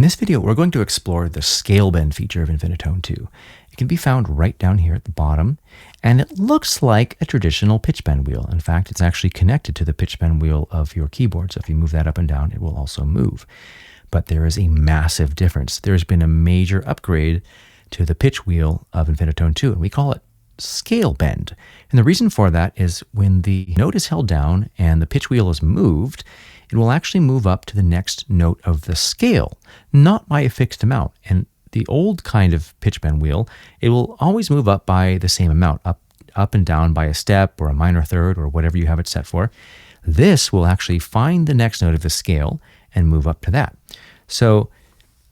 this video, we're going to explore the scale bend feature of Infinitone 2. It can be found right down here at the bottom, and it looks like a traditional pitch bend wheel. In fact, it's actually connected to the pitch bend wheel of your keyboard, so if you move that up and down, it will also move. But there is a massive difference. There's been a major upgrade to the pitch wheel of Infinitone 2, and we call it scale bend. And the reason for that is when the note is held down and the pitch wheel is moved, it will actually move up to the next note of the scale, not by a fixed amount. And the old kind of pitch bend wheel, it will always move up by the same amount, up and down by a step or a minor third or whatever you have it set for. This will actually find the next note of the scale and move up to that. So,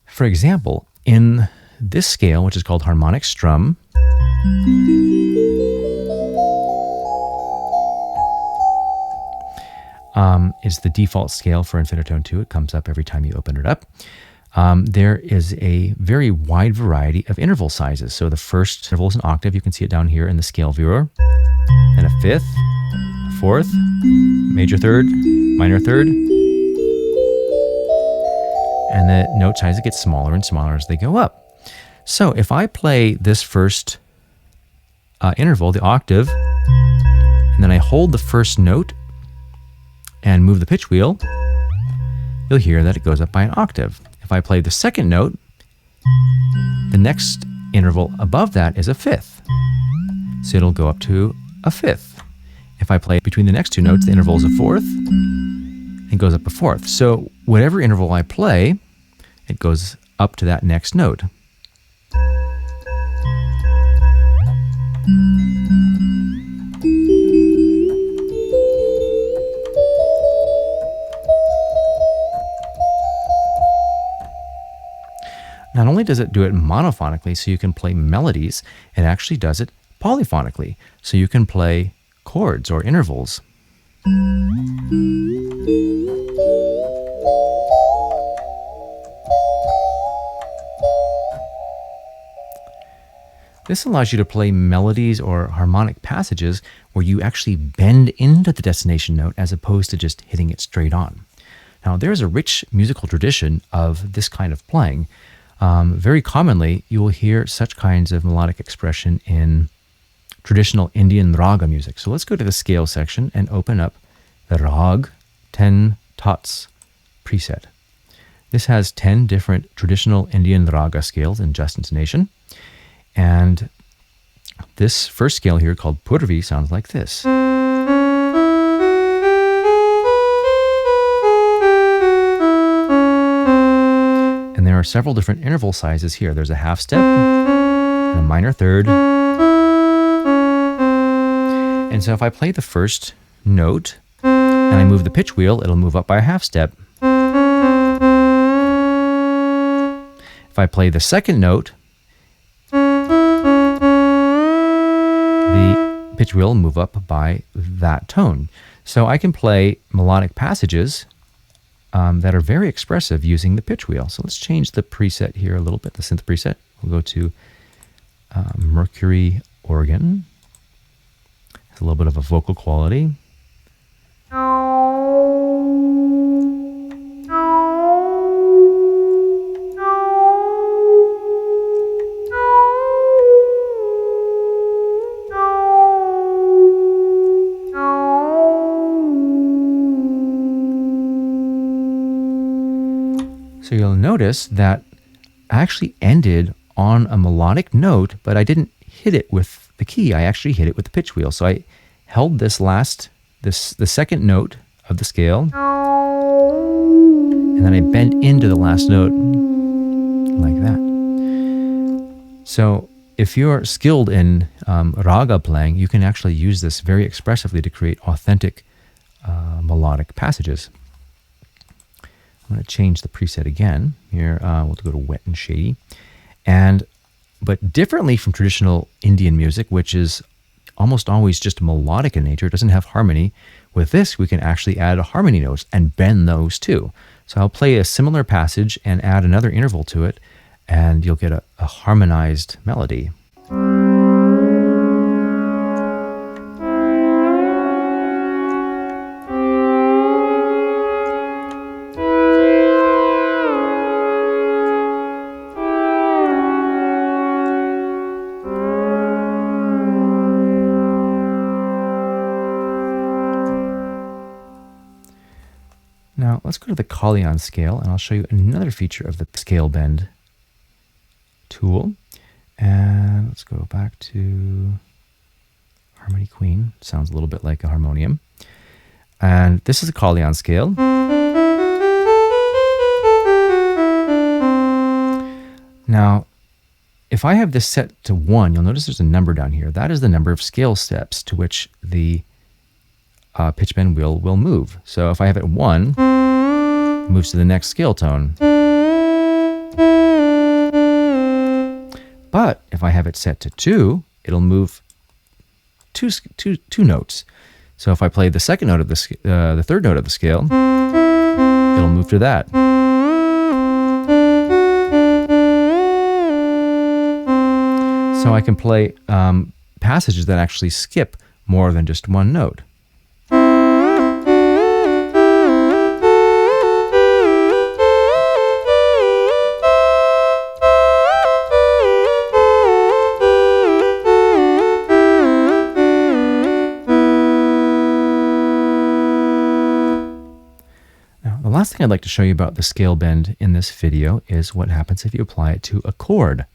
for example, in this scale, which is called harmonic strum, is the default scale for Infinitone 2. It comes up every time you open it up. There is a very wide variety of interval sizes. So the first interval is an octave. You can see it down here in the scale viewer. And a fifth, a fourth, major third, minor third. And the note size gets smaller and smaller as they go up. So if I play this first interval, the octave, and then I hold the first note and move the pitch wheel, you'll hear that it goes up by an octave. If I play the second note, the next interval above that is a fifth. So it'll go up to a fifth. If I play between the next two notes, the interval is a fourth, and goes up a fourth. So whatever interval I play, it goes up to that next note. Not only does it do it monophonically, so you can play melodies, it actually does it polyphonically, so you can play chords or intervals. This allows you to play melodies or harmonic passages where you actually bend into the destination note as opposed to just hitting it straight on. Now, there's a rich musical tradition of this kind of playing. Very commonly, you will hear such kinds of melodic expression in traditional Indian raga music. So let's go to the scale section and open up the Rag 10 Tots preset. This has 10 different traditional Indian raga scales in just intonation. And this first scale here, called Purvi, sounds like this. And there are several different interval sizes here. There's a half step, and a minor third. And so if I play the first note, and I move the pitch wheel, it'll move up by a half step. If I play the second note, the pitch wheel will move up by that tone. So I can play melodic passages that are very expressive using the pitch wheel. So let's change the preset here a little bit, the synth preset. We'll go to Mercury organ. It's a little bit of a vocal quality. So you'll notice that I actually ended on a melodic note, but I didn't hit it with the key. I actually hit it with the pitch wheel. So I held the second note of the scale, and then I bent into the last note like that. So if you're skilled in raga playing, you can actually use this very expressively to create authentic melodic passages. I'm going to change the preset again. Here, we'll go to wet and shady. But differently from traditional Indian music, which is almost always just melodic in nature, it doesn't have harmony. With this, we can actually add harmony notes and bend those too. So I'll play a similar passage and add another interval to it, and you'll get a harmonized melody. Now let's go to the Collion scale, and I'll show you another feature of the scale bend tool. And let's go back to Harmony Queen. Sounds a little bit like a harmonium. And this is a Collion scale. Now, if I have this set to 1, you'll notice there's a number down here. That is the number of scale steps to which the pitch bend wheel will move. So if I have it 1, it moves to the next scale tone. But if I have it set to 2, it'll move two notes. So if I play the second note of the third note of the scale, it'll move to that. So I can play passages that actually skip more than just one note. Now, the last thing I'd like to show you about the scale bend in this video is what happens if you apply it to a chord.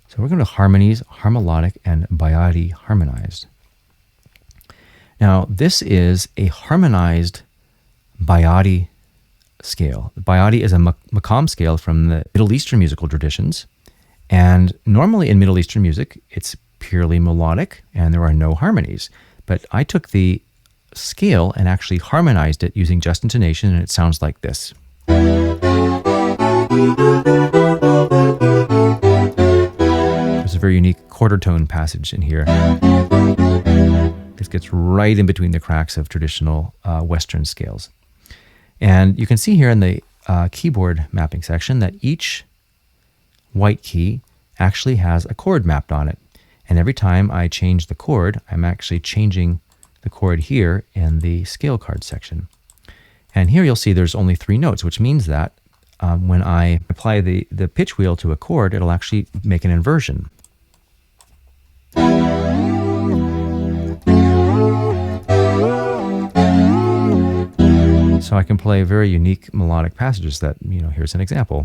So we're going to harmonies, harmonic, and biadi harmonized. Now, this is a harmonized biadi scale. Biadi is a maqam scale from the Middle Eastern musical traditions. And normally in Middle Eastern music, it's purely melodic and there are no harmonies. But I took the scale and actually harmonized it using just intonation, and it sounds like this. There's a very unique quarter tone passage in here. This gets right in between the cracks of traditional Western scales. And you can see here in the keyboard mapping section that each white key actually has a chord mapped on it. And every time I change the chord, I'm actually changing the chord here in the scale card section. And here you'll see there's only 3 notes, which means that when I apply the pitch wheel to a chord, it'll actually make an inversion. So I can play very unique melodic passages that, here's an example.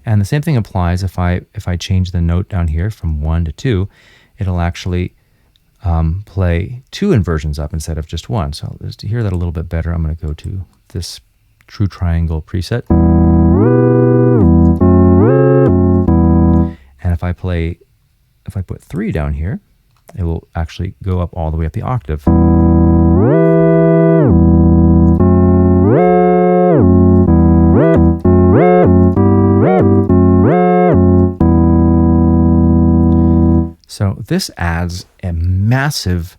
And the same thing applies if I change the note down here from 1 to 2, it'll actually play 2 inversions up instead of just 1. So just to hear that a little bit better, I'm going to go to this true triangle preset. And if I put 3 down here, it will actually go up all the way up the octave. So this adds a massive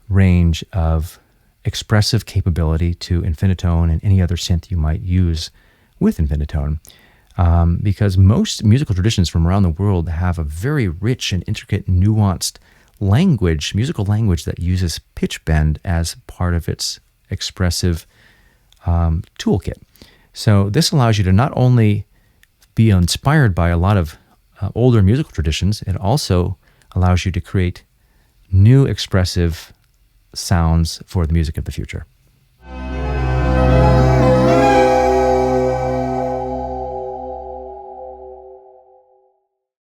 range of expressive capability to Infinitone and any other synth you might use with Infinitone. Because most musical traditions from around the world have a very rich and intricate, nuanced language, musical language that uses pitch bend as part of its expressive toolkit. So this allows you to not only be inspired by a lot of older musical traditions, it also allows you to create new expressive sounds for the music of the future.